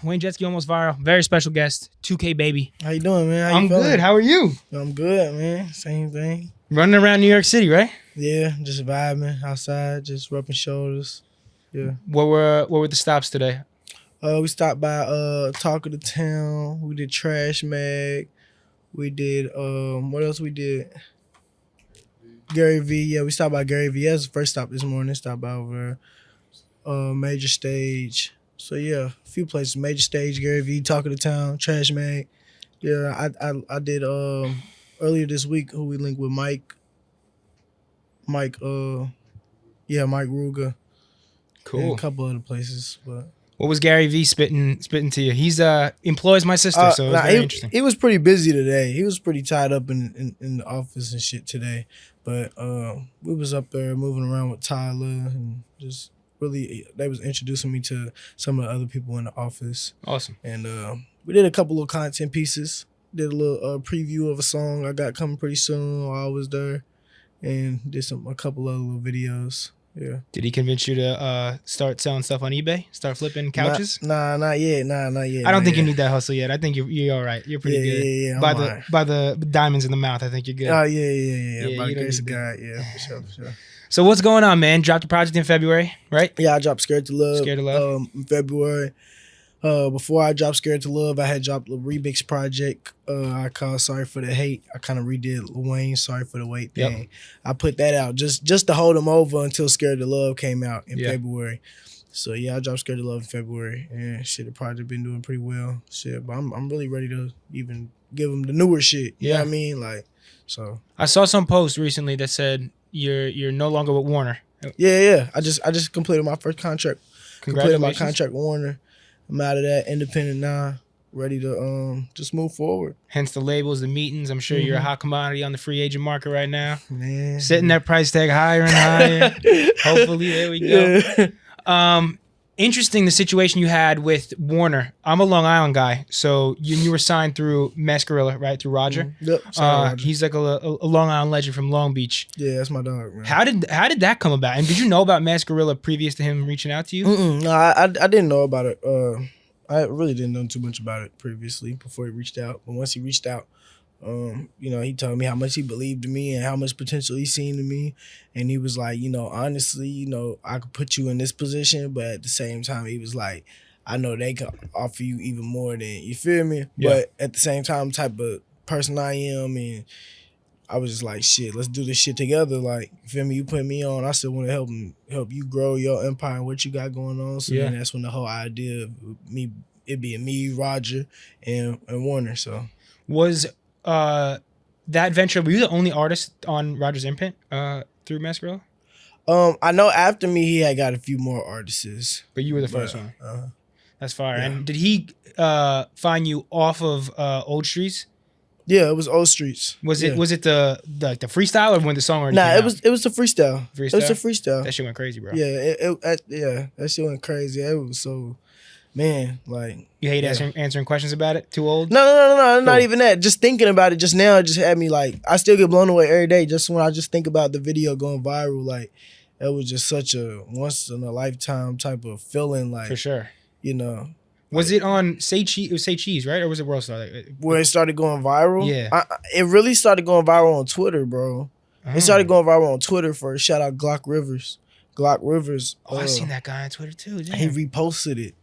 Wayne Jetski almost viral. Very special guest, 2KBaby. How you doing, man? How I'm you feeling? good. How are you? I'm good, man. Same thing. Running around New York City, right? Yeah, just vibing outside, just rubbing shoulders. Yeah. What were the stops today? We stopped by Talk of the Town. We did Trash Mag. We did what else we did? Gary V. Yeah, we stopped by Gary V. That's the first stop this morning. Stopped by over Major Stage. So yeah, a few places. Major Stage, Gary V, Talk of the Town, Trash Mag. Yeah, I did earlier this week who we linked with Mike Ruga. Cool. And a couple other places. But What was Gary V spitting to you? He's employs my sister, so it's very interesting. He was pretty busy today. He was pretty tied up in the office and shit today. But we was up there moving around with Tyler and just really, they was introducing me to some of the other people in the office. Awesome. And we did a couple of content pieces. Did a little preview of a song I got coming pretty soon while I was there. And did a couple other little videos. Yeah. Did he convince you to start selling stuff on eBay? Start flipping couches? Not yet. Not yet. I don't think you need that hustle yet. I think you're all right. You're pretty good. Yeah. By the diamonds in the mouth, I think you're good. Oh, yeah. By the grace of that. God, yeah, for sure. So what's going on, man? Dropped a project in February, right? Yeah, I dropped Scared to Love. Scared to Love. In February. Before I dropped Scared to Love, I had dropped a remix project I called Sorry for the Hate. I kind of redid Lil Wayne's Sorry for the Wait thing. Yep. I put that out just to hold them over until Scared to Love came out in February. So yeah, I dropped Scared to Love in February, and shit, the project been doing pretty well. Shit, but I'm really ready to even give them the newer shit. You know what I mean? Like, so I saw some post recently that said you're no longer with Warner. Yeah. I just completed my first contract. Congratulations. Completed my contract with Warner. I'm out of that, independent now, ready to just move forward. Hence the labels, the meetings. I'm sure you're a hot commodity on the free agent market right now. Man. Setting that price tag higher and higher. Hopefully, there we go. Yeah. Interesting the situation you had with Warner. I'm a Long Island guy, so you were signed through Marshmello, right? Through Roger. Yep. Roger. He's like a Long Island legend from Long Beach. Yeah, that's my dog, man. How did that come about? And did you know about Marshmello previous to him reaching out to you? No, I didn't know about it. I really didn't know too much about it previously before he reached out. But once he reached out, he told me how much he believed in me and how much potential he seen in me. And he was like, honestly, I could put you in this position, but at the same time, he was like, I know they can offer you even more than, you feel me? Yeah. But at the same time, type of person I am, and I was just like, shit, let's do this shit together. Like, you feel me? You put me on, I still want to help you grow your empire and what you got going on. So then that's when the whole idea of it being me, Roger, and Warner. So was that venture, were you the only artist on Roger's imprint through Marshmello? I know after me he had got a few more artists. But you were the first one. That's fire. Yeah. And did he find you off of Old Streets? Yeah, it was Old Streets. Was it the freestyle or when the song already came out? It was the freestyle. Freestyle? It was the freestyle. That shit went crazy, bro. Yeah, that shit went crazy. It was so, man, like. You hate answering questions about it? Too old? No, cool. Not even that. Just thinking about it just now just had me like, I still get blown away every day just when I just think about the video going viral. Like, it was just such a once in a lifetime type of feeling. Like, for sure. Was it on Say Cheese? It was Say Cheese, right? Or was it World Star? Where it started going viral? Yeah. It really started going viral on Twitter, bro. It started going viral on Twitter first. Shout out Glock Rivers. Oh, I seen that guy on Twitter too. Damn. He reposted it.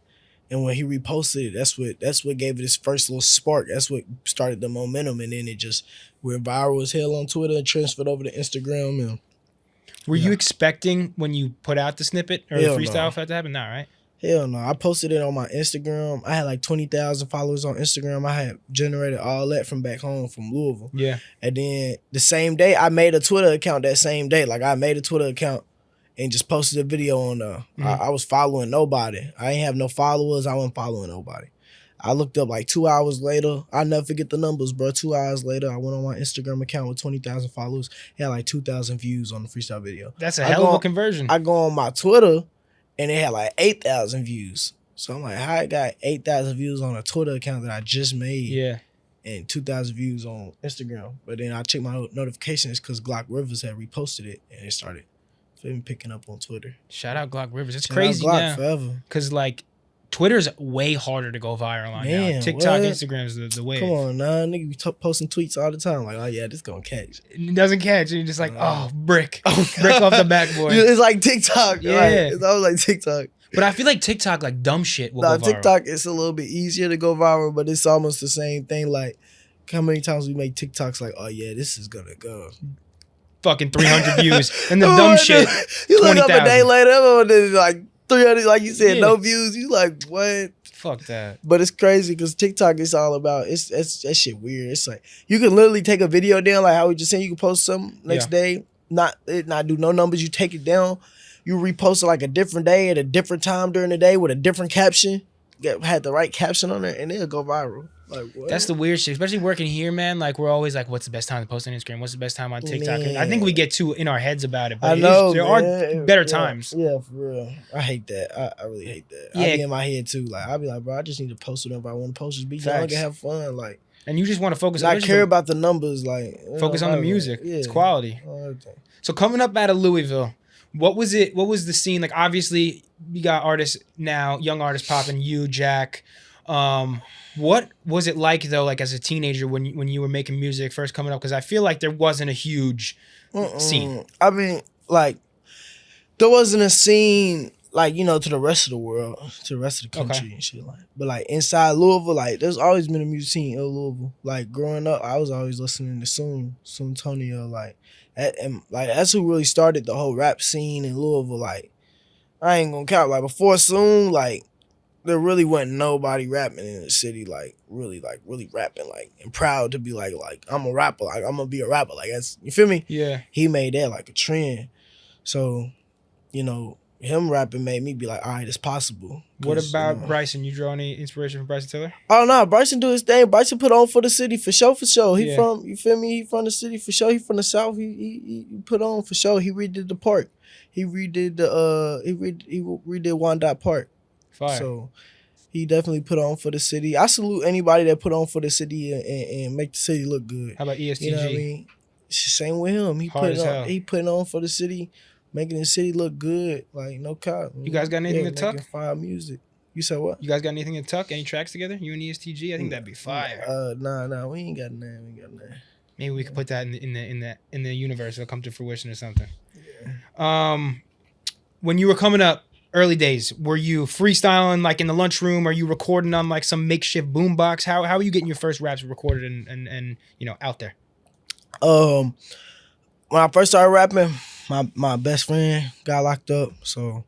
And when he reposted it, that's what gave it its first little spark. That's what started the momentum. And then it just went viral as hell on Twitter and transferred over to Instagram. And were you expecting when you put out the snippet or the freestyle for that to happen? Nah, right? Hell no. I posted it on my Instagram. I had like 20,000 followers on Instagram. I had generated all that from back home from Louisville. Yeah. And then the same day, I made a Twitter account that same day. Like I made a Twitter account and just posted a video on there. I was following nobody. I ain't have no followers. I wasn't following nobody. I looked up like 2 hours later. I'll never forget the numbers, bro. 2 hours later, I went on my Instagram account with 20,000 followers. It had like 2,000 views on the freestyle video. That's a hell of a conversion. I go on my Twitter and it had like 8,000 views. So I'm like, how I got 8,000 views on a Twitter account that I just made? Yeah. And 2,000 views on Instagram. But then I checked my notifications because Glock Rivers had reposted it and it started picking up on Twitter. Shout out Glock Rivers. It's Shout crazy out Glock now. forever. Because like Twitter's way harder to go viral on now. Man, TikTok, what? Instagram is the wave. Come on, nah, nigga be posting tweets all the time. Like, oh yeah, this gonna catch. It doesn't catch. And you're just like, oh, brick off the backboard. It's like TikTok. Yeah, like, it's always like TikTok. But I feel like TikTok, like dumb shit, will go viral. TikTok is a little bit easier to go viral, but it's almost the same thing. Like, how many times we make TikToks like, oh yeah, this is gonna go. Fucking 300 views. And the dumb shit, you look 20,000. up a day later, and then like 300, like you said, no views. You like, what? Fuck that. But it's crazy because TikTok is all about, it's that shit weird. It's like, you can literally take a video down, like how we just saying, you can post something next day, not do no numbers, you take it down, you repost it like a different day at a different time during the day with a different caption, had the right caption on it, and it'll go viral. Like, what? That's the weird shit, especially working here, man. Like, we're always like, what's the best time to post on Instagram? What's the best time on TikTok? Man. I think we get too in our heads about it, but I know, there are better times. Yeah, for real. I hate that. I really hate that. Yeah. I be in my head too. Like, I be like, bro, I just need to post whatever I want to post. Just be young and have fun. Like, and you just want to focus on care about the numbers. Like, focus on the music. Yeah. It's quality. So coming up out of Louisville, what was it? What was the scene? Like, obviously, you got artists now, young artists popping, you, Jack. What was it like though, like as a teenager when you were making music first coming up? Because I feel like there wasn't a huge scene. I mean, like, there wasn't a scene like, you know, to the rest of the world, to the rest of the country and shit like. But like inside Louisville, like there's always been a music scene in Louisville. Like growing up, I was always listening to Soon Tonio, like, and like that's who really started the whole rap scene in Louisville. Like, I ain't gonna count. Like before Soon, like, there really wasn't nobody rapping in the city, like really rapping, like, and proud to be like I'm a rapper, like I'm gonna be a rapper, like that's, you feel me? Yeah. He made that like a trend, so, you know, him rapping made me be like, all right, it's possible. What about Bryson? You draw any inspiration from Bryson Tiller? Oh no, Bryson do his thing. Bryson put on for the city for sure. He from, you feel me? He from the city for sure. He from the South. He put on for sure. He redid the park. He redid the he redid Wyandotte Park. Fire. So he definitely put on for the city. I salute anybody that put on for the city and make the city look good. How about ESTG? You know what I mean? It's the same with him. He putting on for the city, making the city look good. Like, no cap. You guys got anything to tuck? Making fire music. You said what? You guys got anything to tuck? Any tracks together? You and ESTG? I think that'd be fire. Nah, we ain't got nothing. Maybe we could put that in the universe. It'll come to fruition or something. Yeah. When you were coming up, early days, were you freestyling like in the lunchroom? Are you recording on like some makeshift boombox? How are you getting your first raps recorded and you know, out there? When I first started rapping, my best friend got locked up, so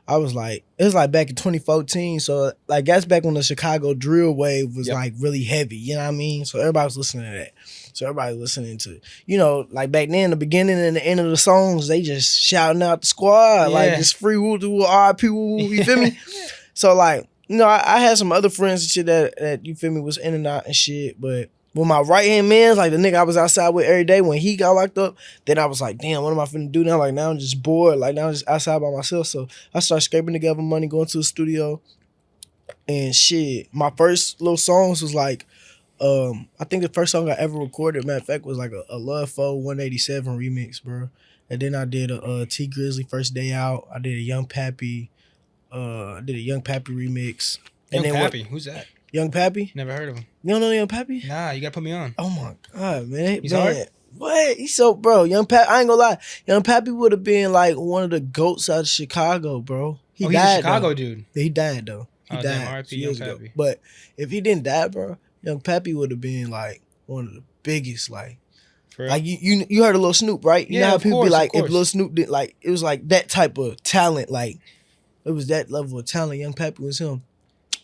I was like, it was like back in 2014, so like that's back when the Chicago drill wave was like really heavy, you know what I mean? So everybody was listening to that. So everybody listening to, you know, like back then, the beginning and the end of the songs, they just shouting out the squad, like just free woo to RIP woo, you feel me? So like, you know, I had some other friends and shit that you feel me was in and out and shit, but with my right hand man, like the nigga I was outside with every day, when he got locked up, then I was like, damn, what am I finna do now? Like now I'm just bored, like now I'm just outside by myself. So I started scraping together money, going to the studio, and shit. My first little songs was like, I think the first song I ever recorded, matter of fact, was like a Love 4 187 remix, bro. And then I did a T Grizzly First Day Out. I did a Young Pappy, remix. Young Pappy, who's that? Young Pappy? Never heard of him. You don't know Young Pappy? Nah, you gotta put me on. Oh my God, man. He's hard? What? He's so, bro, Young Pappy, I ain't gonna lie. Young Pappy would have been like one of the GOATs out of Chicago, bro. He's a Chicago dude. He died though. He died. Damn, R.I.P. Young Pappy. But if he didn't die, bro, Young Pappy would have been like one of the biggest, like you heard of Lil Snoop, right? You know how people be like, if Lil Snoop did, like, it was like that type of talent, like it was that level of talent. Young Pappy was him.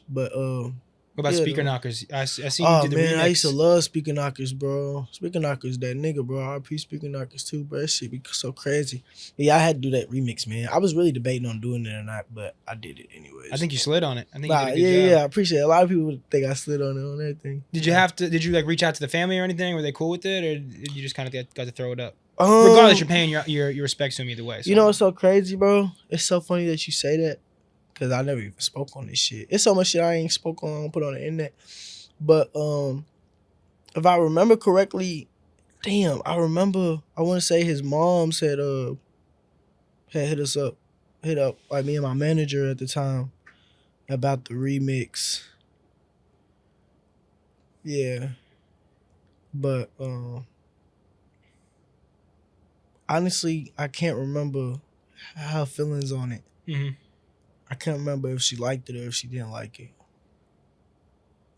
But what about Speaker Knockers? I seen you did the remix. I used to love Speaker Knockers, bro. Speaker Knockers, that nigga, bro. RP Speaker Knockers too, bro. That shit be so crazy. Yeah, I had to do that remix, man. I was really debating on doing it or not, but I did it anyways. I think you slid on it. I think you did a good job. Yeah, I appreciate it. A lot of people think I slid on it on everything. Did you like reach out to the family or anything? Were they cool with it, or did you just kind of got to throw it up? Regardless, you're paying your respects to them either way. So. You know what's so crazy, bro? It's so funny that you say that. Cause I never even spoke on this shit. It's so much shit I ain't spoke on, put on the internet. But if I remember correctly, damn, I want to say his moms had hit up like me and my manager at the time, about the remix. Yeah, but honestly, I can't remember her feelings on it. Mm-hmm. I can't remember if she liked it or if she didn't like it.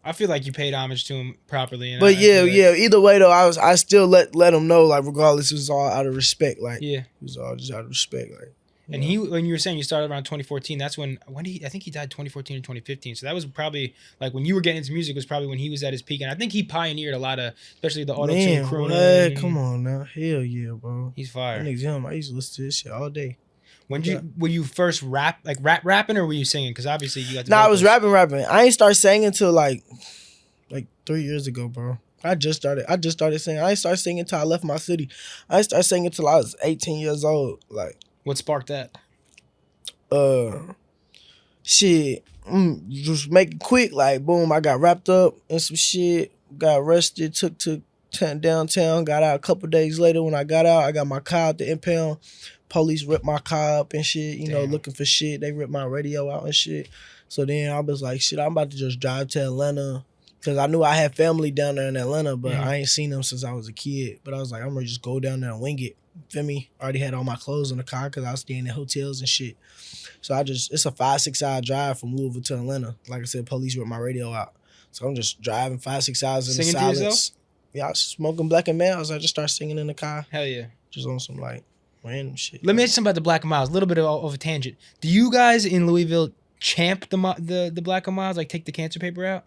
I feel like you paid homage to him properly, and But I feel like, yeah. Either way though, I still let him know, like, regardless, it was all out of respect. Like, yeah. it was all just out of respect. Like, And he, when you were saying you started around 2014, that's when I think he died 2014 or 2015. So that was probably like when you were getting into music was probably when he was at his peak. And I think he pioneered a lot of, especially the auto tune crooning. Come on now, hell yeah, bro. He's That fire. nigga's him. I used to listen to this shit all day. Were you first rapping or were you singing? Because obviously you got the Nah, I was vocals. rapping. I ain't start singing until like 3 years ago, bro. I just started singing. I ain't start singing until I left my city. I ain't start singing until I was 18 years old. Like, What sparked that? shit, just make it quick. Like, boom, I got wrapped up in some shit, got arrested, took to downtown, got out a couple days later. When I got out, I got my car out the impound. Police ripped my car up and shit, you know, Damn. looking for shit. They ripped my radio out and shit. So then I was like, shit, I'm about to just drive to Atlanta. Because I knew I had family down there in Atlanta, but I ain't seen them since I was a kid. But I was like, I'm going to just go down there and wing it. Feel me? I already had all my clothes in the car because I was staying in hotels and shit. So it's a 5-6 hour drive from Louisville to Atlanta. Like I said, police ripped my radio out. So I'm just driving 5-6 hours in Singing the to silence. yourself? Yeah, I was smoking Black and Miles. I just start singing in the car. Hell yeah. Just on some like random shit. Let me ask you something about the Black and Miles. A little bit of a tangent. Do you guys in Louisville champ the Black and Miles? Like take the cancer paper out?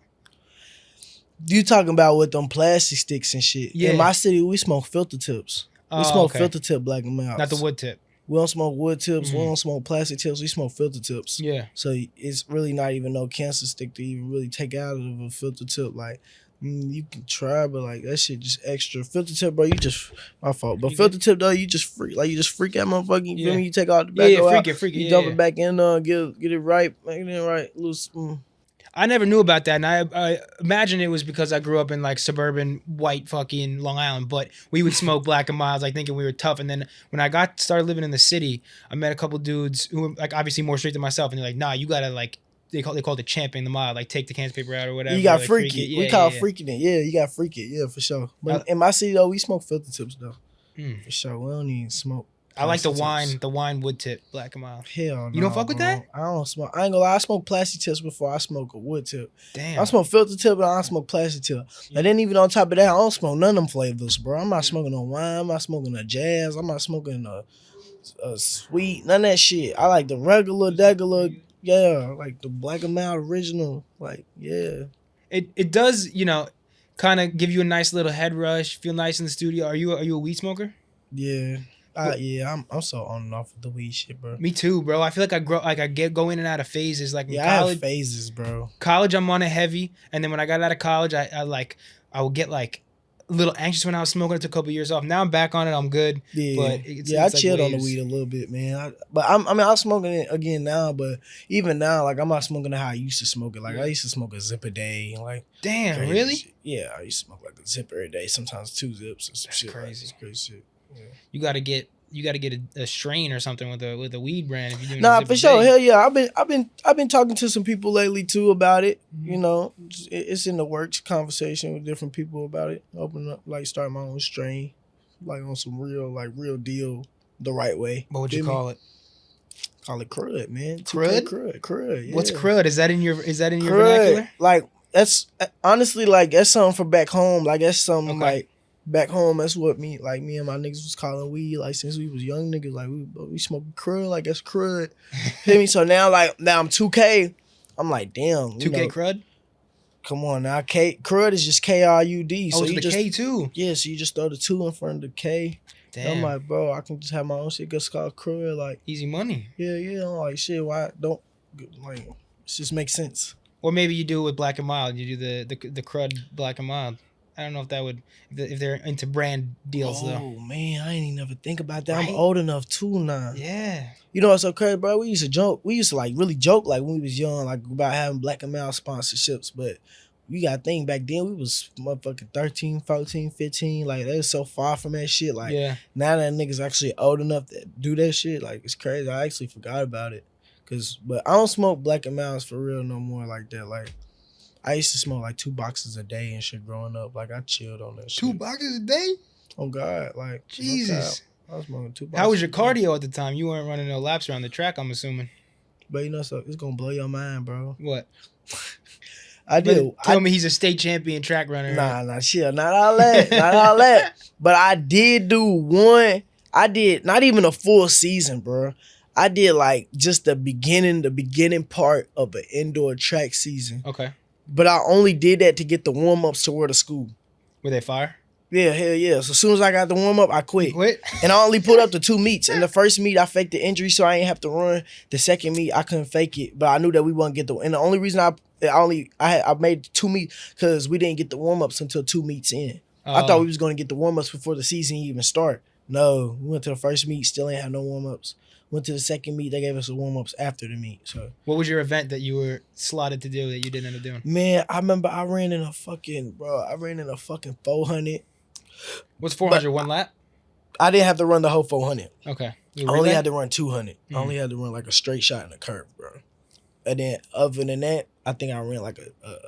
You talking about with them plastic sticks and shit. Yeah. In my city, we smoke filter tips. We smoke filter tip Black and Miles. Not the wood tip. We don't smoke wood tips. We don't smoke plastic tips. We smoke filter tips. Yeah. So it's really not even no cancer stick to even really take out of a filter tip. Like, you can try, but like that shit just extra. Filter tip, bro, you just, my fault. But filter tip though, you just freak that motherfucker. You feel me? You take out the back, freak it. You dump it back in, get it right, make it right, loose. I never knew about that, and I imagine it was because I grew up in like suburban white fucking Long Island. But we would smoke Black and Miles, like thinking we were tough. And then when I started living in the city, I met a couple dudes who were like obviously more straight than myself, and they're like, "Nah, you gotta like." They called it champing the mile, like take the cancer paper out or whatever. You got like, freak it. We call it freaking it. Yeah, you got freak it. Yeah, for sure. But in my city though, we smoke filter tips though. For sure. We don't even smoke. I like the tips. wine wood tip Black and Miles. Hell no. You don't fuck with that? I don't smoke. I ain't gonna lie. I smoke plastic tips before I smoke a wood tip. Damn. I smoke filter tip, but I don't smoke plastic tip. And then even on top of that, I don't smoke none of them flavors, bro. I'm not smoking no wine. I'm not smoking a jazz. I'm not smoking a sweet. None of that shit. I like the degular. Yeah, like the Black and Mild original. Like, yeah. It does, kind of give you a nice little head rush. Feel nice in the studio. Are you a weed smoker? Yeah. I'm so on and off with the weed shit, bro. Me too, bro. I feel like I go in and out of phases. Like in I college, have phases, bro. College, I'm on it heavy, and then when I got out of college, I would get like a little anxious when I was smoking. I took a couple years off. Now I'm back on it. I'm good. Yeah, but I chilled on the weed a little bit, man. I'm smoking it again now, but even now, like I'm not smoking it how I used to smoke it. Like I used to smoke a zip a day, like damn, really? Shit. Yeah, I used to smoke like a zip every day, sometimes 2 zips and some That's shit. crazy. Like, crazy shit. Yeah. You gotta get a strain or something with a weed brand if you're doing. Nah, for sure. Hell yeah, I've been talking to some people lately too about it. You know, it's in the works. Conversation with different people about it. Open up, like start my own strain, like on some real deal, the right way. What would you call it? Call it crud, man. Crud? Crud. Yeah. What's crud? Is that in your crud, vernacular? Like that's honestly like that's something for back home. Like that's something Okay. like. Back home, that's what me and my niggas was calling weed. Like since we was young niggas, like we smoking crud, like that's crud. Hear me? So now I'm 2K. I'm like, damn. 2K crud. Come on now, crud is just KRUD. Oh, So it's you the just K too. yeah. So you just throw the 2 in front of the K. Damn. I'm like, bro, I can just have my own shit. Just called crud. Like Easy money. yeah. I'm like shit. Why don't like? It just makes sense. Or maybe you do it with Black and Mild. You do the crud Black and Mild. I don't know if that would if they're into brand deals though. Oh man, I ain't even never think about that. Right? I'm old enough too now. Yeah. You know what's so crazy, bro? We used to joke. We used to like really joke like when we was young, like about having Black and Mild sponsorships. But you got to think back then we was motherfucking 13, 14, 15. Like that was so far from that shit. Like now that niggas actually old enough to do that shit, like it's crazy. I actually forgot about it. But I don't smoke Black and Milds for real no more like that. Like I used to smoke like 2 boxes a day and shit growing up. Like I chilled on that shit. 2 boxes a day? Oh God, like Jesus. I was smoking 2 boxes. How was your cardio at the time? You weren't running no laps around the track, I'm assuming. But you know, so it's gonna blow your mind, bro. What? I did. Tell me he's a state champion track runner. Nah, shit, not all that. But I did do one. I did not even a full season, bro. I did like just the beginning part of an indoor track season. Okay. But I only did that to get the warm ups to wear to school. Were they fire? Yeah, hell yeah. So as soon as I got the warm up, I quit. And I only pulled up to 2 meets. In the first meet, I faked the injury, so I ain't have to run. The second meet, I couldn't fake it, but I knew that we wouldn't get the. And the only reason I made 2 meets because we didn't get the warm ups until 2 meets in. I thought we was gonna get the warm ups before the season even start. No, we went to the first meet, still ain't have no warm ups. Went to the second meet, they gave us the warm ups after the meet. So what was your event that you were slotted to do that you didn't end up doing? Man, I remember I ran in a fucking 400. What's 400, one lap? I didn't have to run the whole 400. Okay. I only had to run 200. I only had to run like a straight shot in a curve, bro. And then other than that, I think I ran like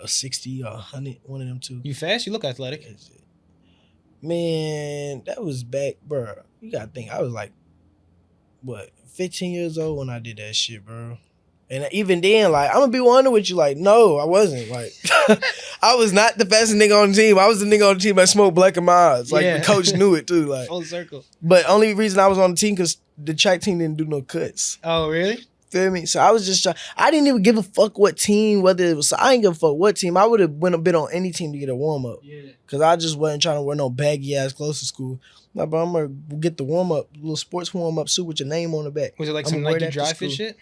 a 60 or 100, one of them two. You fast? You look athletic. Man, that was back, bro. You gotta think, I was like, 15 years old when I did that shit, bro. And even then, like, I'm gonna be 100 with you, like, no, I wasn't. Like, I was not the fastest nigga on the team. I was the nigga on the team that smoked Black and Milds. Like, the coach knew it, too. Like, full circle. But only reason I was on the team because the track team didn't do no cuts. Oh, really? Feel me? So I was just trying. I didn't even give a fuck what team, whether it was. I didn't give a fuck what team. I would have been on any team to get a warm up. Yeah. Because I just wasn't trying to wear no baggy ass clothes to school. Like, bro, I'm going to get the warm up, little sports warm up suit with your name on the back. Was it like some Nike dry fit shit?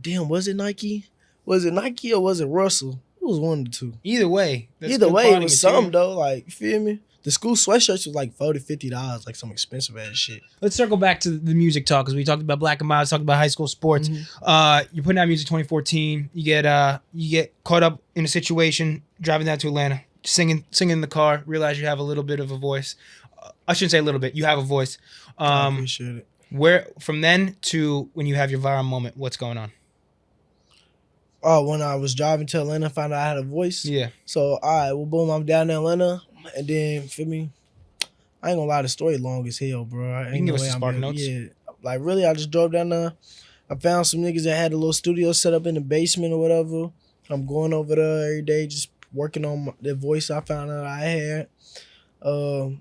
Damn, was it Nike? Was it Nike or was it Russell? It was one of the two. Either way. It was something though. Like, you feel me? The school sweatshirts was like $40, $50, like some expensive ass shit. Let's circle back to the music talk because we talked about Black and Milds, talked about high school sports. Mm-hmm. You're putting out music 2014. You get caught up in a situation driving down to Atlanta, singing in the car. Realize you have a little bit of a voice. I shouldn't say a little bit. You have a voice. I appreciate it. Where from then to when you have your viral moment, what's going on? Oh, when I was driving to Atlanta, found out I had a voice. Yeah. So, all right, well, boom, I'm down in Atlanta. And then, feel me, I ain't gonna lie, the story long as hell, bro. You can give us some spark notes. Yeah. Like, really, I just drove down there. I found some niggas that had a little studio set up in the basement or whatever. I'm going over there every day, just working on the voice I found out I had. A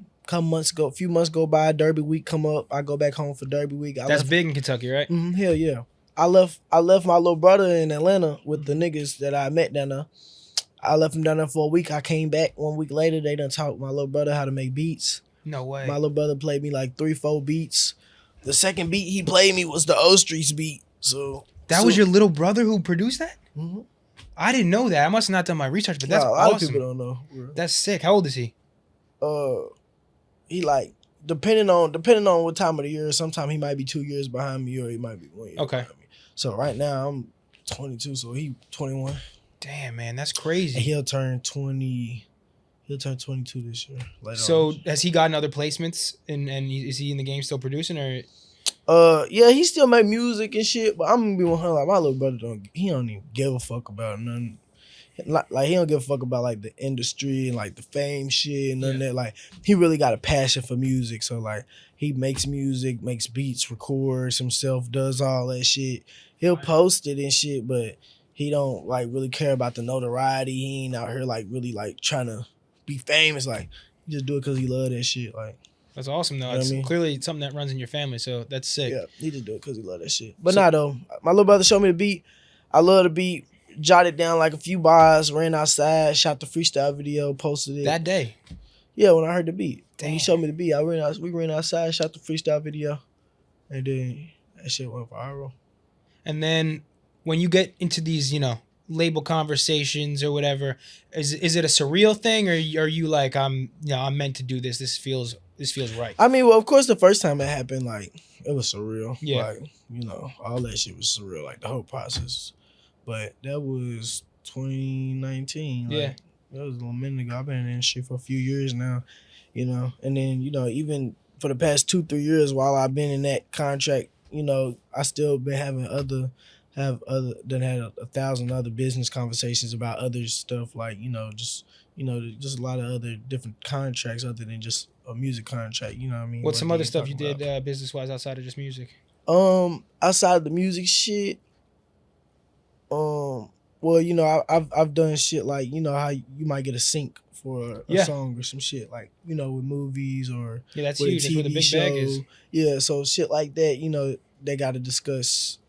few months go by, Derby week come up. I go back home for Derby week. That's big in Kentucky, right? Hell yeah. I left my little brother in Atlanta with the niggas that I met down there. I left him down there for a week. I came back 1 week later. They done taught my little brother how to make beats. No way. My little brother played me like 3-4 beats. The second beat he played me was the O Streets beat. So that was your little brother who produced that? Mm-hmm. I didn't know that. I must have not done my research, but that's a lot awesome. of people don't know. Bro. That's sick. How old is he? He like depending on what time of the year. Sometimes he might be 2 years behind me, or he might be 1 year behind me. So right now I'm 22, so he 21. Damn, man, that's crazy. And he'll turn 20. He'll turn 22 this year. So has he gotten other placements, and is he in the game still producing, or? Yeah, he still make music and shit, but I'm gonna be 100. Like my little brother don't even give a fuck about nothing. Like he don't give a fuck about like the industry and like the fame shit and none of that. Like he really got a passion for music, so like he makes music, makes beats, records himself, does all that shit. He'll post it and shit, but he don't like really care about the notoriety. He ain't out here like really like trying to be famous. Like he just do it because he love that shit. Like that's awesome though. It's clearly something that runs in your family, so that's sick. Yeah, he just do it because he love that shit. But nah though, my little brother showed me the beat. I love the beat. Jotted down like a few bars, ran outside, shot the freestyle video, posted it. That day? Yeah, when I heard the beat. Damn. When he showed me the beat, we ran outside, shot the freestyle video, and then that shit went viral. And then when you get into these, label conversations or whatever, is it a surreal thing, or are you like, I'm meant to do this. This feels right. I mean, well, of course, the first time it happened, like it was surreal. Yeah. Like, all that shit was surreal. Like the whole process. But that was 2019. Like, yeah. That was a little minute ago. I've been in the industry for a few years now, And then, even for the past 2-3 years while I've been in that contract I still been having other 1,000 other business conversations about other stuff, like just just a lot of other different contracts other than just a music contract. You know what I mean? What's some other stuff you talking did about. business wise outside of just music? Outside of the music shit, well, I've done shit like how you might get a sync for a song or some shit, like with movies or that's with huge. a That's where the TV big show. bag is. Yeah, so shit like that. They got to discuss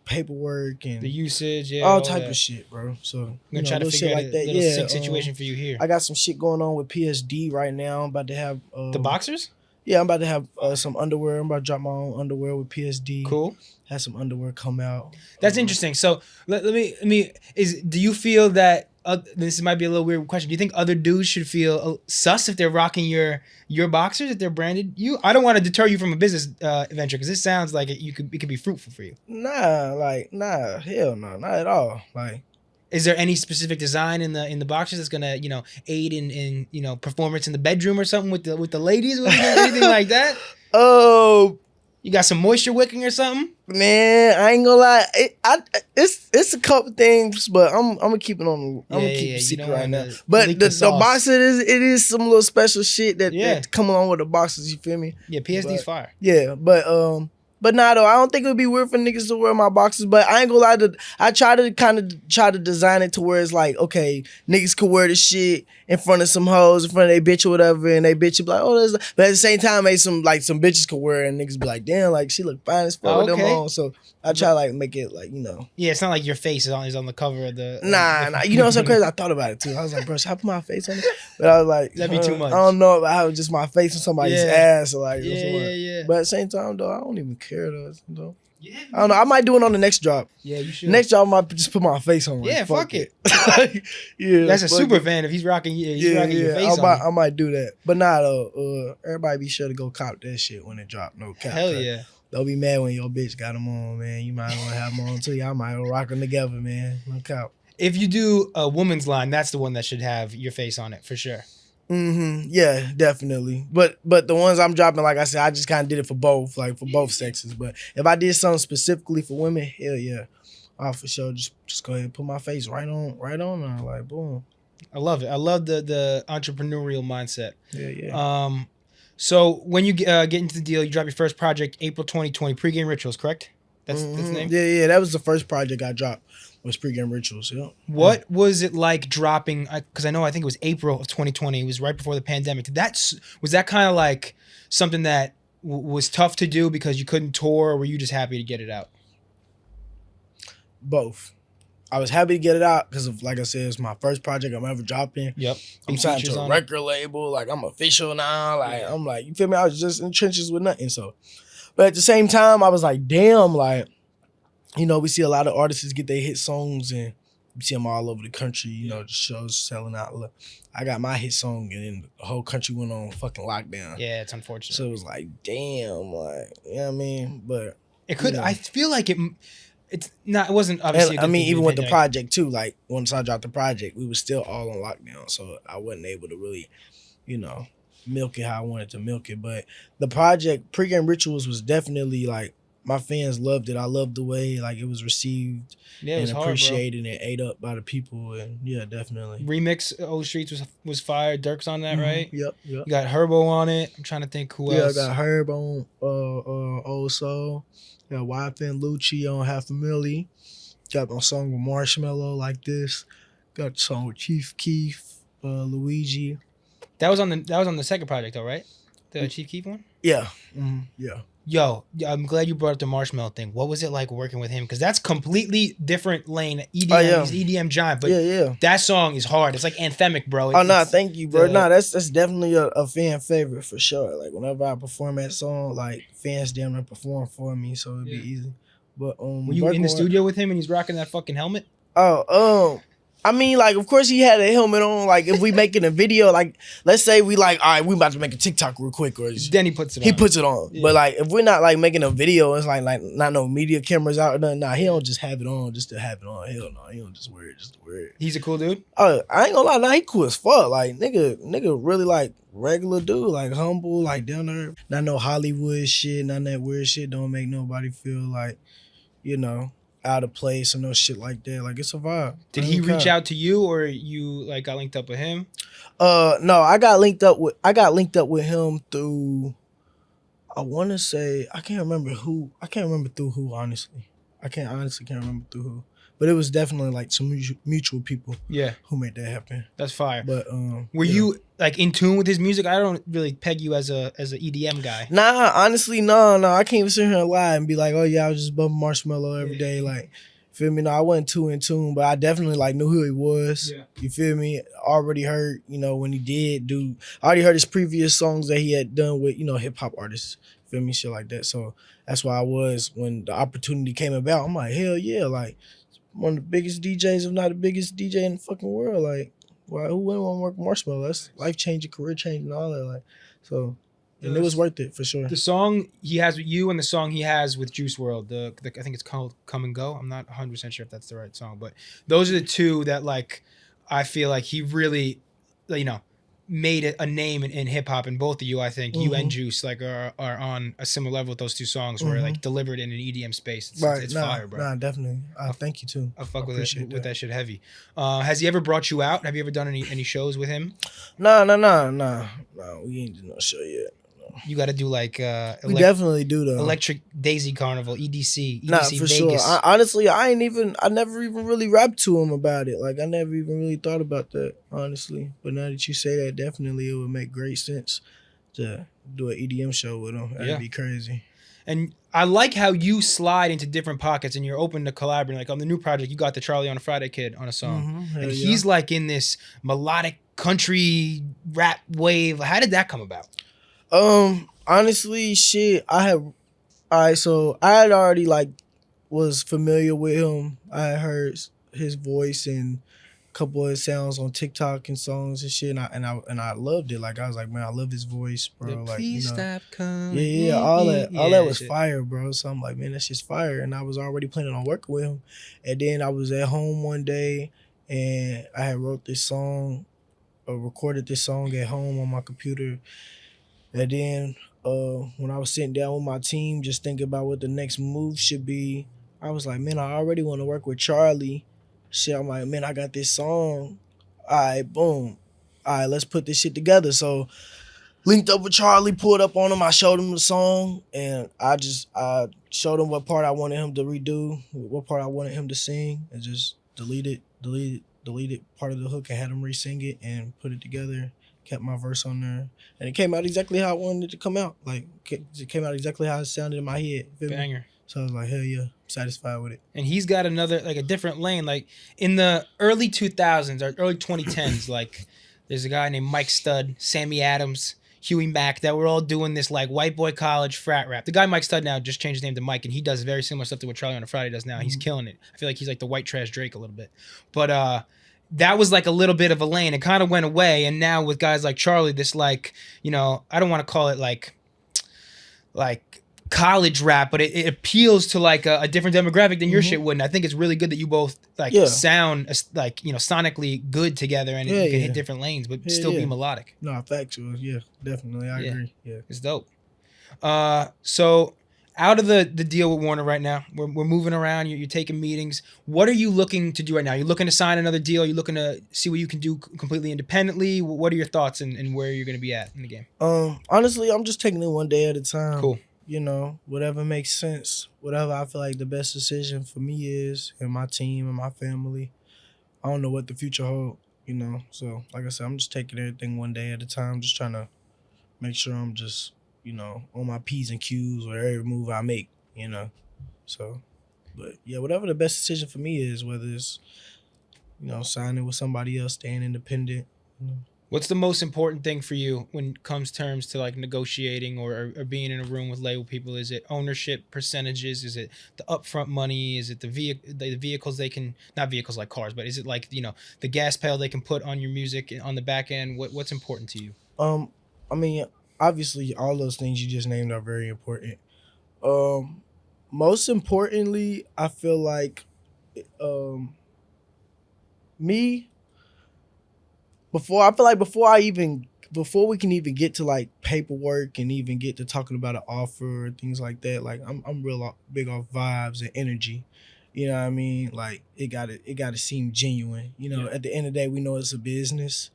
paperwork and The usage, all type of shit, bro. So I'm gonna try to figure shit out like a that. little Yeah, sync situation for you here. I got some shit going on with PSD right now. I'm about to have The boxers? Yeah, I'm about to have some underwear. I'm about to drop my own underwear with PSD. Cool. Have some underwear come out. That's interesting. So let me do you feel that this might be a little weird question. Do you think other dudes should feel sus if they're rocking your boxers, if they're branded you? I don't want to deter you from a business venture because this sounds like it could be fruitful for you. Nah, hell no, not at all. Like, is there any specific design in the boxers that's gonna aid in performance in the bedroom or something with the ladies? Anything like that? Oh, you got some moisture wicking or something? Man, I ain't gonna lie. It's a couple things, but I'm gonna keep it on. I'm gonna keep it secret right now. But the boxer it is some little special shit that come along with the boxers. You feel me? Yeah, PSD's fire. Yeah, but nah, though, I don't think it would be weird for niggas to wear my boxers. But I ain't gonna lie, I try to design it to where it's like, okay, niggas could wear this shit in front of some hoes, in front of their bitch or whatever, and they bitch be like, oh, there's. But at the same time, some bitches could wear it, and niggas be like, damn, like she look fine as fuck with them on. So I try to make it like Yeah, it's not like your face is on the cover of the. Nah. You know what's so crazy? I thought about it too. I was like, bro, should I put my face on it? But I was like, that'd be too much. I don't know about how just my face on somebody's ass or like. Yeah. But at the same time, though, I don't even care though. Yeah, I don't know. I might do it on the next drop. Yeah, you should. Next drop, I might just put my face on. Yeah, fuck it. Yeah, that's a super fan if he's rocking. Rocking your face I might do that. But nah, though. Everybody be sure to go cop that shit when it drop. No cap. Hell yeah. Don't be mad when your bitch got them on, man. You might want to have them on too. Y'all might rock them together, man. No cap. If you do a woman's line, that's the one that should have your face on it for sure. Yeah, definitely. But the ones I'm dropping, like I said, I just kind of did it for both, like for both sexes. But if I did something specifically for women, hell yeah, I'll for sure just go ahead and put my face right on there, like boom. I love it. I love the entrepreneurial mindset. Yeah. So when you get into the deal, you drop your first project April 2020, Pregame Rituals, correct? That's the name? Yeah. That was the first project I dropped. Was Pregame Rituals, yeah. What was it like dropping? Because I think it was April of 2020. It was right before the pandemic. Was that kind of like something that was tough to do because you couldn't tour, or were you just happy to get it out? Both. I was happy to get it out because of, like I said, it's my first project I'm ever dropping. Yep. I'm signed to a record label. Like, I'm official now. Like, I'm like, you feel me? I was just in the trenches with nothing. So, but at the same time, I was like, damn, like, we see a lot of artists get their hit songs and we see them all over the country, the shows selling out. Look, I got my hit song and then the whole country went on fucking lockdown. Yeah, it's unfortunate. So it was like, damn, like, you know what I mean? But it could, I feel like it's not, it wasn't obviously. And, even with the project too, like once I dropped the project, we were still all on lockdown. So I wasn't able to really, milk it how I wanted to milk it. But the project, Pregame Rituals, was definitely like, my fans loved it. I loved the way like it was received and appreciated and ate up by the people. And yeah, definitely. Remix Old Streets was fire. Dirk's on that, right? Yep. You got Herbo on it. I'm trying to think who else. Yeah, I got Herb on Old Soul. Got YFN Lucci on Half a Milli. Got my song with Marshmello, Like This. Got the song with Chief Keef, Luigi. That was on the second project though, right? The Chief Keef one? Yeah. Yeah. Yo, I'm glad you brought up the Marshmello thing. What was it like working with him? Because that's completely different lane. EDM, he's EDM giant, but that song is hard. It's like anthemic, bro. Thank you, bro. That's definitely a fan favorite for sure. Like whenever I perform that song, like fans damn near perform for me, so it'd be easy. But were you in the studio with him and he's rocking that fucking helmet? I mean, like, of course he had a helmet on. Like, if we making a video, like, let's say we like, all right, we about to make a TikTok real quick, or then he puts it on. He puts it on. Yeah. But like, if we're not like making a video, it's like not no media cameras out or nothing. Nah, he don't just have it on just to have it on. Hell no, he don't just wear it just to wear it. He's a cool dude. I ain't gonna lie, he cool as fuck. Like, nigga really like regular dude, like humble, like down there. Not no Hollywood shit, none of that weird shit. Don't make nobody feel like, you know, out of place or no shit like that. Like it's a vibe. Did he reach out to you, or you like got linked up with him? No, I got linked up with him through, I want to say, I can't remember through who, honestly. Can't remember through who. But it was definitely like some mutual people. Yeah. Who made that happen. That's fire. But were you like in tune with his music? I don't really peg you as a EDM guy. Nah, honestly, no. I can't even sit here and lie and be like, oh yeah, I was just bumping Marshmello every day. Like, feel me? No, I wasn't too in tune, but I definitely like knew who he was. Yeah. You feel me? Already heard, when he did do. I already heard his previous songs that he had done with, hip hop artists. Feel me? Shit like that. So that's why when the opportunity came about, I'm like, hell yeah, like one of the biggest DJs, if not the biggest DJ in the fucking world. Like, why? Who wouldn't want to work with Marshmello? That's life changing, career changing, all that. Like, so. And it was worth it for sure. The song he has with you and the song he has with Juice WRLD, I think it's called "Come and Go." I'm not 100% sure if that's the right song, but those are the two that like I feel like he really, made a name in hip hop. And both of you, I think, you and Juice like are on a similar level with those two songs, where like delivered in an EDM space. It's fire, bro. Nah, definitely. Thank you too. I fuck with that shit heavy. Has he ever brought you out? Have you ever done any shows with him? Nah. We ain't done no show yet. You got to do like we definitely do though. Electric Daisy Carnival, EDC nah, for Vegas. Sure. Honestly, I never even really rapped to him about it. Like I never even really thought about that, honestly. But now that you say that, definitely it would make great sense to do an EDM show with him. That'd be crazy. And I like how you slide into different pockets and you're open to collaborating. Like on the new project, you got the Charlie on a Friday kid on a song, and he's like in this melodic country rap wave. How did that come about? Honestly, shit, so I had already like was familiar with him. I had heard his voice and a couple of his sounds on TikTok and songs and shit, and I loved it. Like I was like, man, I love his voice, bro. Like, please stop coming. Yeah, all that was fire, bro. So I'm like, man, that's just fire. And I was already planning on working with him. And then I was at home one day and I had wrote this song, recorded this song at home on my computer. And then when I was sitting down with my team, just thinking about what the next move should be, I was like, man, I already want to work with Charlie. Shit, I'm like, man, I got this song. All right, boom. All right, let's put this shit together. So linked up with Charlie, pulled up on him. I showed him the song, and I showed him what part I wanted him to redo, what part I wanted him to sing, and just deleted part of the hook and had him re-sing it and put it together. Kept my verse on there, and it came out exactly how I wanted it to come out. Like it came out exactly how it sounded in my head. Banger. So I was like, hell yeah, I'm satisfied with it. And he's got another like a different lane. Like in the early 2000s or early 2010s, like there's a guy named Mike Stud, Sammy Adams, Huey Mack that were all doing this like white boy college frat rap. The guy Mike Stud now just changed his name to Mike, and he does very similar stuff to what Charlie on a Friday does now. He's killing it. I feel like he's like the white trash Drake a little bit, but that was like a little bit of a lane. It kind of went away. And now with guys like Charlie, this like, I don't want to call it like college rap, but it appeals to like a different demographic than your shit would. And I think it's really good that you both like sound like, sonically good together, and you can hit different lanes, but still be melodic. No, factual. Yeah, definitely. I agree. Yeah. It's dope. So out of the deal with Warner right now, we're moving around. You're taking meetings. What are you looking to do right now? Are you looking to sign another deal? Are you looking to see what you can do completely independently? What are your thoughts and where you're going to be at in the game? Honestly, I'm just taking it one day at a time. Cool. Whatever makes sense, whatever I feel like the best decision for me is, and my team and my family. I don't know what the future holds, So, like I said, I'm just taking everything one day at a time, just trying to make sure I'm just on my P's and Q's with every move I make, So, but yeah, whatever the best decision for me is, whether it's, signing with somebody else, staying independent. What's the most important thing for you when it comes terms to like negotiating or being in a room with label people? Is it ownership percentages? Is it the upfront money? Is it the vehicles they can, not vehicles like cars, but is it like, the gas pedal they can put on your music on the back end? What's important to you? I mean, obviously, all those things you just named are very important. Most importantly, I feel like before I even before we can even get to like paperwork and even get to talking about an offer or things like that, like I'm real big off vibes and energy. You know what I mean? Like it gotta seem genuine. You know, at the end of the day, we know it's a business,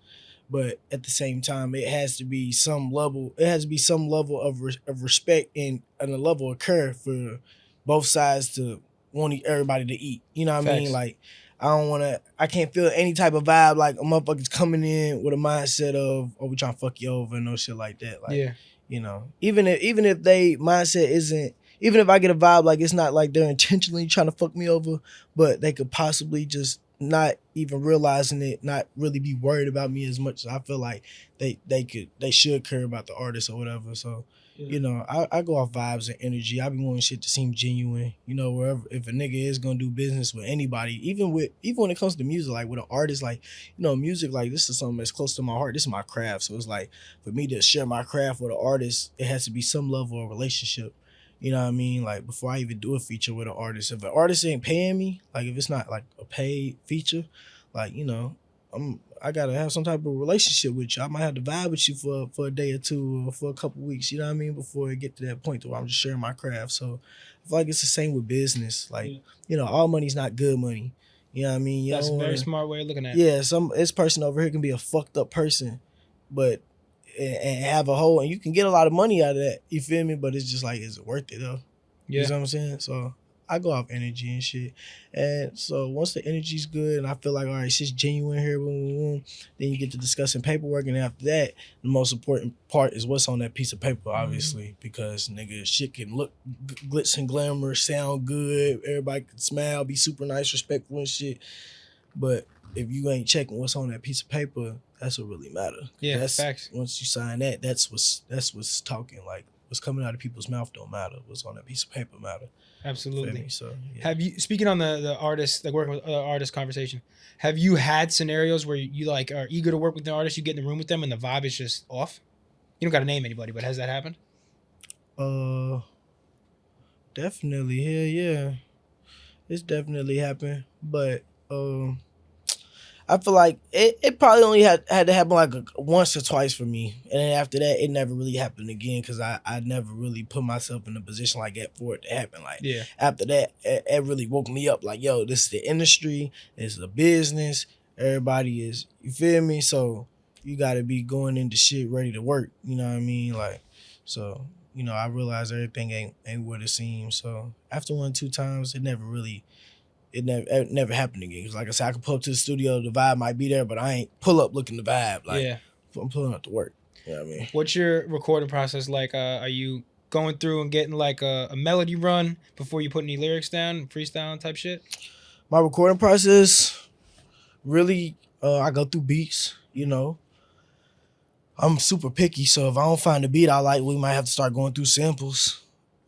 but at the same time, it has to be some level. It has to be some level of respect and a level of care for both sides to want everybody to eat. You know what I mean? Facts. Like I can't feel any type of vibe like a motherfucker's coming in with a mindset of, oh, we trying to fuck you over and no shit like that. Like, Yeah. you know, even if they mindset isn't, even if I get a vibe like it's not like they're intentionally trying to fuck me over, but they could possibly just not even realizing it, not really be worried about me as much as I feel like they should care about the artist or whatever. So, you know, I go off vibes and energy. I be wanting shit to seem genuine. You know, wherever if a nigga is gonna do business with anybody, even when it comes to music, like with an artist, like, you know, music, like this is something that's close to my heart. This is my craft. So it's like for me to share my craft with an artist, it has to be some level of relationship. You know what I mean? Like before I even do a feature with an artist, if an artist ain't paying me, like if it's not like a paid feature, like, you know, I gotta have some type of relationship with you. I might have to vibe with you for a day or two or for a couple weeks. You know what I mean? Before it get to that point where I'm just sharing my craft. So I feel like it's the same with business. Like, you know, all money's not good money. You know what I mean? That's a very smart way of looking at it. Yeah, this person over here can be a fucked up person, but and have a whole, and you can get a lot of money out of that. You feel me? But it's just like, is it worth it though? Yeah. You know what I'm saying? So I go off energy and shit. And so once the energy's good and I feel like, all right, shit's genuine here, boom, boom, boom, then you get to discussing paperwork. And after that, the most important part is what's on that piece of paper, obviously, because nigga, shit can look glitz and glamour, sound good, everybody can smile, be super nice, respectful and shit. But if you ain't checking what's on that piece of paper, that's what really matter. Yeah, facts. Once you sign that, that's what's talking. Like what's coming out of people's mouth don't matter. What's on that piece of paper matter. Absolutely. So yeah. Have you, speaking on the artist, like working with artist conversation, have you had scenarios where you like are eager to work with the artist, you get in the room with them and the vibe is just off? You don't got to name anybody, but has that happened? Definitely. Hell yeah. It's definitely happened. But I feel like it probably only had to happen like once or twice for me. And then after that, it never really happened again because I never really put myself in a position like that for it to happen. Like, after that, it really woke me up like, yo, this is the industry. This is a business. Everybody is, you feel me? So you got to be going into shit ready to work. You know what I mean? Like, so, you know, I realized everything ain't what it seems. So after 1-2 times, it never happened again. Cause like I said, I could pull up to the studio, the vibe might be there, but I ain't pull up looking the vibe. Like, I'm pulling up to work. You know what I mean? What's your recording process like? Are you going through and getting like a melody run before you put any lyrics down, freestyle type shit? My recording process, really, I go through beats, you know. I'm super picky, so if I don't find a beat I like, we might have to start going through samples.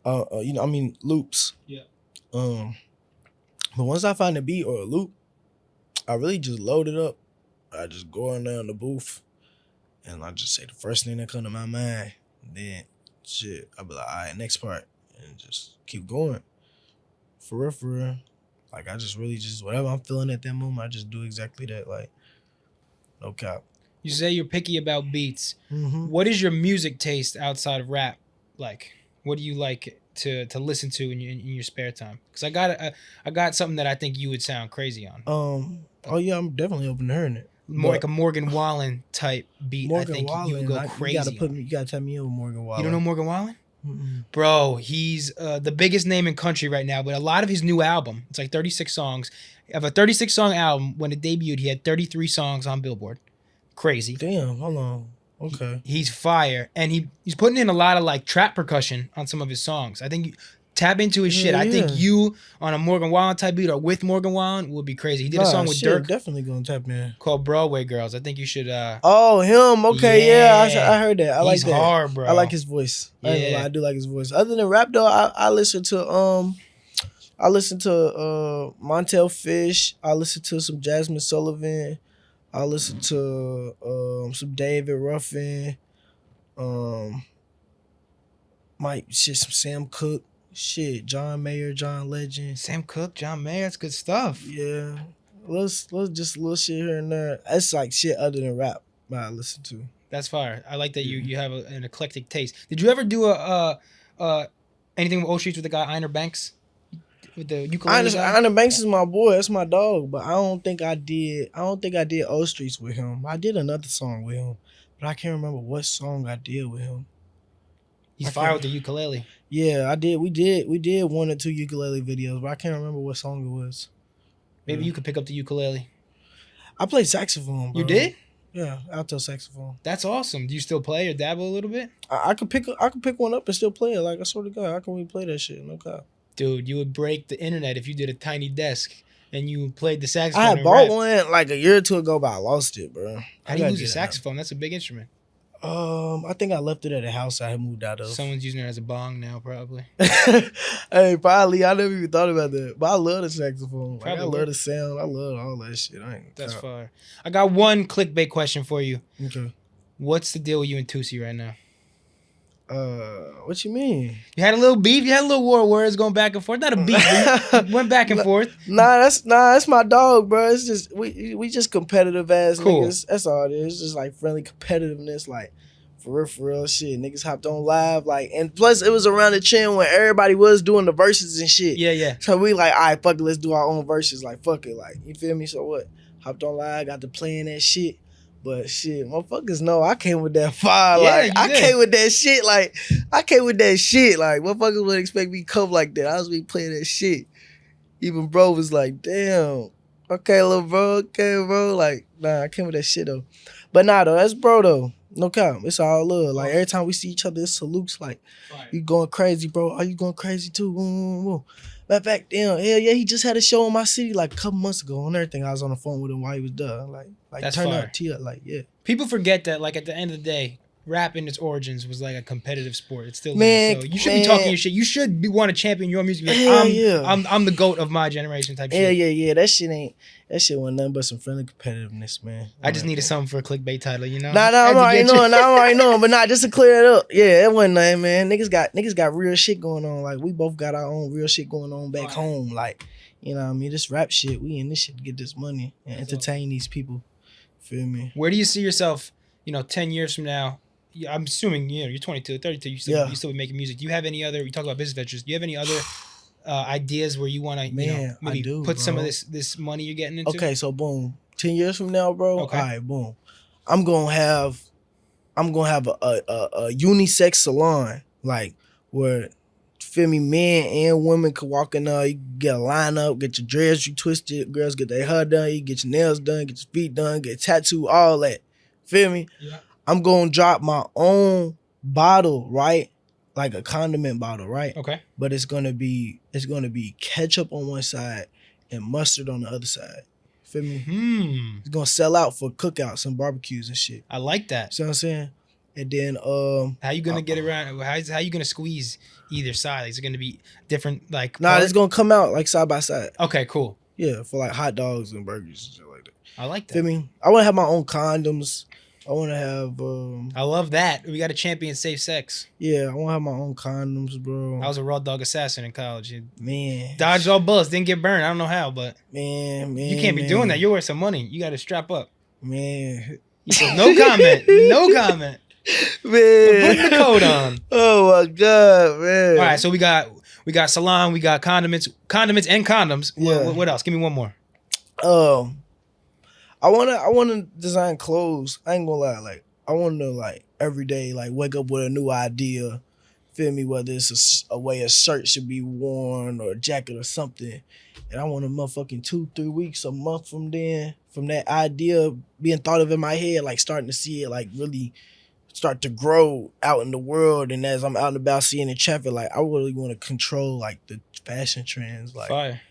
You know, I mean loops. Yeah. But once I find a beat or a loop, I really just load it up. I just go in there in the booth and I just say the first thing that come to my mind. And then shit, I'll be like, all right, next part. And just keep going. For real, for real. Like I just really just whatever I'm feeling at that moment, I just do exactly that. Like, no cap. You say you're picky about beats. Mm-hmm. What is your music taste outside of rap like? What do you like to listen to in your spare time? Because I got something that I think you would sound crazy on. Oh yeah, I'm definitely open to hearing it. More like a Morgan Wallen type beat. Morgan I think Wallen, you would go crazy. You gotta tell me over Morgan Wallen. You don't know Morgan Wallen? Mm-mm. Bro, he's the biggest name in country right now. But a lot of his new album, it's like 36 songs. Of a 36 song album, when it debuted, he had 33 songs on Billboard. Crazy. Damn, hold on. Okay. He's fire, and he's putting in a lot of like trap percussion on some of his songs. I think tap into his shit. Yeah. I think you on a Morgan Wallen type beat or with Morgan Wallen would be crazy. He did a song with Dirk definitely gonna tap in called Broadway Girls. I think you should. Oh, him. Okay, yeah. I heard that. I like that. He's hard, bro. I like his voice. Yeah. I do like his voice. Other than rap though, I listen to Montel Fish. I listen to some Jasmine Sullivan. I listen to some David Ruffin. Some Sam Cooke. Shit, John Mayer, John Legend. Sam Cooke, John Mayer, that's good stuff. Yeah. Let's just little shit here and there. That's like shit other than rap that I listen to. That's fire. I like that you have an eclectic taste. Did you ever do anything with O Streets with the guy Einer Banks? With the ukulele guy? Einer Banks is my boy. That's my dog. But I don't think I did O Streets with him. I did another song with him, but I can't remember what song I did with him. He's fire with the ukulele. Yeah, I did. We did 1 or 2 ukulele videos, but I can't remember what song it was. Maybe you could pick up the ukulele. I played saxophone, bro. You did? Yeah, alto saxophone. That's awesome. Do you still play or dabble a little bit? I could pick one up and still play it. Like, I swear to God, I can really play that shit. No cap. Dude, you would break the internet if you did a tiny desk and you played the saxophone. I had bought one like a year or 2 ago, but I lost it, bro. How do you lose a saxophone? That's a big instrument. I think I left it at a house I had moved out of. Someone's using it as a bong now, probably. Hey, probably. I never even thought about that. But I love the saxophone. Like, I love the sound. I love all that shit. That's fire. I got one clickbait question for you. Okay. What's the deal with you and Toosii right now? What you mean? You had a little beef. You had a little war of words going back and forth. Not a beef. But you went back and forth. That's my dog, bro. It's just we just competitive ass cool. Niggas. That's all it is. It's just like friendly competitiveness, like for real shit. Niggas hopped on live, like, and plus it was around the chin when everybody was doing the verses and shit. Yeah. So we like, all right, fuck it, let's do our own verses. Like, fuck it, like, you feel me? So what? Hopped on live, got to playing that shit. But shit, motherfuckers know I came with that fire. Yeah, like, I came with that shit. Like, motherfuckers would expect me to come like that. I was be playing that shit. Even bro was like, damn. Okay, little bro. Okay, bro. Like, nah, I came with that shit, though. But nah, though, that's bro, though. No cap. It's all love. Like, every time we see each other, it salutes. Like, you going crazy, bro. Are you going crazy, too? Matter of fact, damn, hell yeah, he just had a show in my city like a couple months ago and everything. I was on the phone with him while he was done. Like that's turn fire. up, tee up, like, yeah. People forget that, like, at the end of the day, rap in its origins was like a competitive sport. It still man, is. So you should be talking your shit. You should want to champion your music. Like, I'm the GOAT of my generation type shit. Yeah. That shit wasn't nothing but some friendly competitiveness, man. I just needed something for a clickbait title, you know? Nah, I'm already knowing. But nah, just to clear it up. Yeah, it wasn't nothing, man. Niggas got real shit going on. Like, we both got our own real shit going on back home. Like, you know what I mean? This rap shit, we in this shit to get this money and entertain these people. Feel me? Where do you see yourself, 10 years from now? I'm assuming, you're 22, 32, you still be making music. Do you have any other, we talk about business ventures, do you have any other ideas where you want to, maybe put some of this money you're getting into? Okay, so boom. 10 years from now, bro, okay. All right, boom. I'm gonna have a unisex salon, like, where, feel me, men and women could walk in there, you get a lineup, get your dreads retwisted, girls get their hair done, you get your nails done, get your feet done, get a tattoo, all that. Feel me? Yeah. I'm gonna drop my own bottle, right? Like a condiment bottle, right? Okay. But it's gonna be ketchup on one side and mustard on the other side. Feel me? It's gonna sell out for cookouts and barbecues and shit. I like that. See what I'm saying? And then how you gonna get around? How you gonna squeeze either side? Is it gonna be different? Like, nah, it's gonna come out like side by side. Okay, cool. Yeah, for like hot dogs and burgers and shit like that. I like that. Feel me? I wanna have my own condoms. I want to have... I love that. We got to champion safe sex. Yeah, I want to have my own condoms, bro. I was a raw dog assassin in college. Man. Dodged all bullets. Didn't get burned. I don't know how, but... Man. You can't be doing that. You're worth some money. You got to strap up. Man. You said no comment. No comment. Man. Put the coat on. Oh, my God, man. All right, so we got salon. We got condiments and condoms. Yeah. What else? Give me one more. I wanna design clothes. I ain't gonna lie, like, I wanna, like, every day, like, wake up with a new idea. Feel me? Whether it's a way a shirt should be worn or a jacket or something. And I want a motherfucking 2-3 weeks, a month from then, from that idea being thought of in my head, like, starting to see it, like, really start to grow out in the world. And as I'm out and about seeing the traffic, like, I really want to control, like, the fashion trends. Like, fire.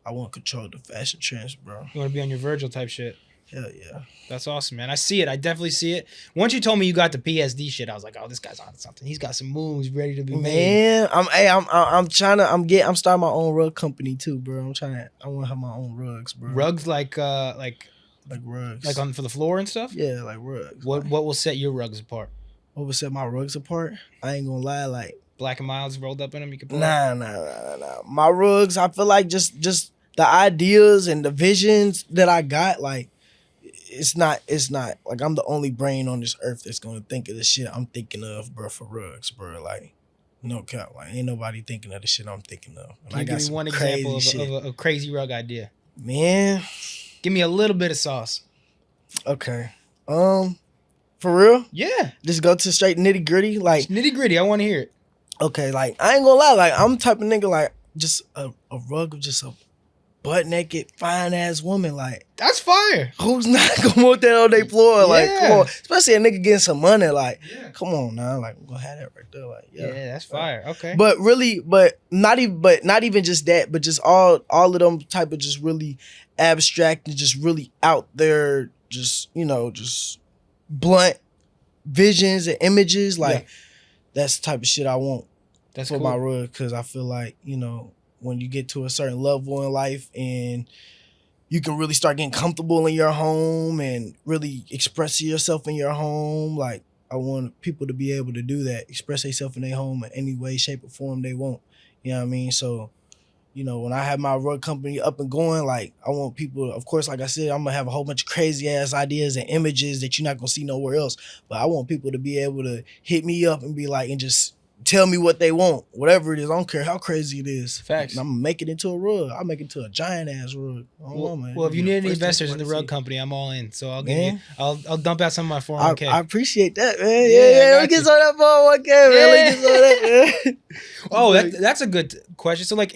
I want to control the fashion trends, bro. You want to be on your Virgil type shit. Hell yeah. That's awesome, man. I see it. I definitely see it. Once you told me you got the PSD shit, I was like, oh, this guy's on something. He's got some moves ready to be made. Man, I'm starting my own rug company too, bro. I want to have my own rugs, bro. Rugs like rugs. Like for the floor and stuff? Yeah, like rugs. What will set your rugs apart? What will set my rugs apart? I ain't gonna lie, like Black and Milds rolled up in them. You can pull Nah. My rugs, I feel like just the ideas and the visions that I got, like, it's not like I'm the only brain on this earth that's gonna think of the shit I'm thinking of, bro, for rugs, bro. Like, no cap. Like, ain't nobody thinking of the shit I'm thinking of. And Can you give me one example of a crazy rug idea? Man. Give me a little bit of sauce. Okay. For real? Yeah. Just go to straight nitty gritty. Like, nitty gritty. I want to hear it. Okay, like, I ain't gonna lie. Like, I'm the type of nigga, like, just a rug of just a butt naked, fine ass woman. Like, that's fire. Who's not gonna want that on their floor? Yeah. Like, come on. Especially a nigga getting some money. Like, come on now. Like, I'm gonna have that right there. Like, yeah, that's fire. Okay. But really, not even just that, but just all of them type of just really abstract and just really out there, just, you know, just blunt visions and images. Like, that's the type of shit I want for my rug, because I feel like, you know, when you get to a certain level in life and you can really start getting comfortable in your home and really express yourself in your home, like, I want people to be able to do that, express themselves in their home in any way, shape, or form they want. You know what I mean? So, you know, when I have my rug company up and going, like, I want people, of course, like I said, I'm going to have a whole bunch of crazy ass ideas and images that you're not going to see nowhere else. But I want people to be able to hit me up and be like, and just tell me what they want, whatever it is. I don't care how crazy it is. Facts. And I'm going to make it into a rug. I'll make it into a giant ass rug. Well, if you need any investors in the rug company, I'm all in. So I'll give you, I'll dump out some of my 401k. I appreciate that, man. Yeah. Let me get some of that 401k, man. Let me get some of that, man. Oh, that's a good question. So, like,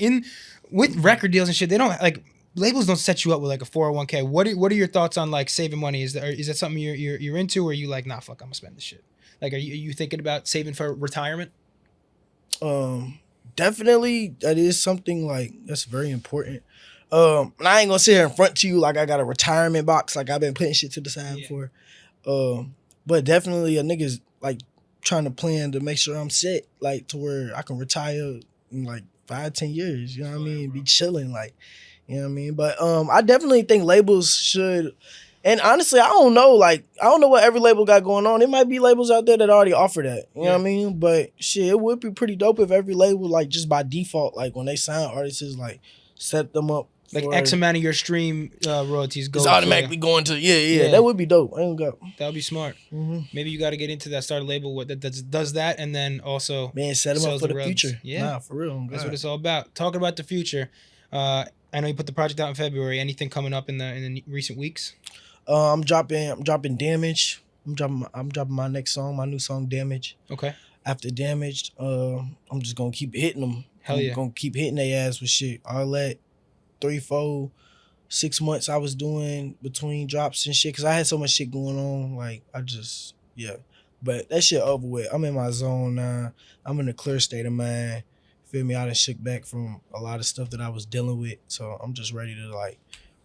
with record deals and shit, they don't, like, labels don't set you up with like a 401k. What are your thoughts on like saving money? Is that something you're into, or are you like, nah, fuck, I'm gonna spend this shit? Like, are you thinking about saving for retirement? Definitely, that is something like that's very important. And I ain't gonna sit here in front to you like I got a retirement box, like I've been putting shit to the side for. But definitely a nigga's like trying to plan to make sure I'm set, like to where I can retire in like 5-10 years. You know what I mean? Be chilling, like, you know what I mean? But I definitely think labels should. And honestly, I don't know what every label got going on. It might be labels out there that already offer that. You know what I mean? But shit, it would be pretty dope if every label, like, just by default, like, when they sign artists, is like, set them up. Like, X amount of your stream royalties go. It's automatically going to, that would be dope. I ain't got. That would be smart. Mm-hmm. Maybe you got to get into that, start a label that does that, and then also. Man, set them up for the future. Yeah. Nah, for real. That's what it's all about. Talking about the future. I know you put the project out in February. Anything coming up in the recent weeks? I'm dropping Damage. I'm dropping my next song, my new song, Damage. Okay. After Damaged, I'm just gonna keep hitting them. Hell yeah. I'm gonna keep hitting their ass with shit. All that 3, 4, 6 months I was doing between drops and shit, cause I had so much shit going on. Like, but that shit over with. I'm in my zone now. I'm in a clear state of mind. Feel me? I done shook back from a lot of stuff that I was dealing with, so I'm just ready to like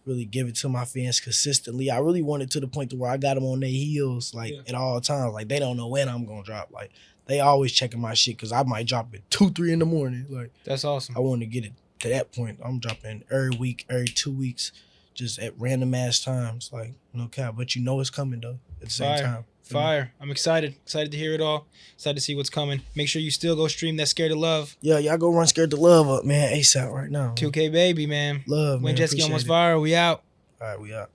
really give it to my fans consistently. I really want it to the point to where I got them on their heels, like, at all times. Like, they don't know when I'm gonna drop. Like, they always checking my shit, because I might drop at 2, 3 in the morning. Like, that's awesome. I want to get it to that point. I'm dropping every week, every 2 weeks, just at random ass times. Like, no cap. But you know it's coming, though, at the same time. Fire. I'm excited to hear it all. Excited to see what's coming. Make sure you still go stream that Scared to Love. Yeah, y'all go run Scared to Love up, man. ASAP right now. 2KBaby, man. Love, when man. Jetski almost viral, we out. All right, we out.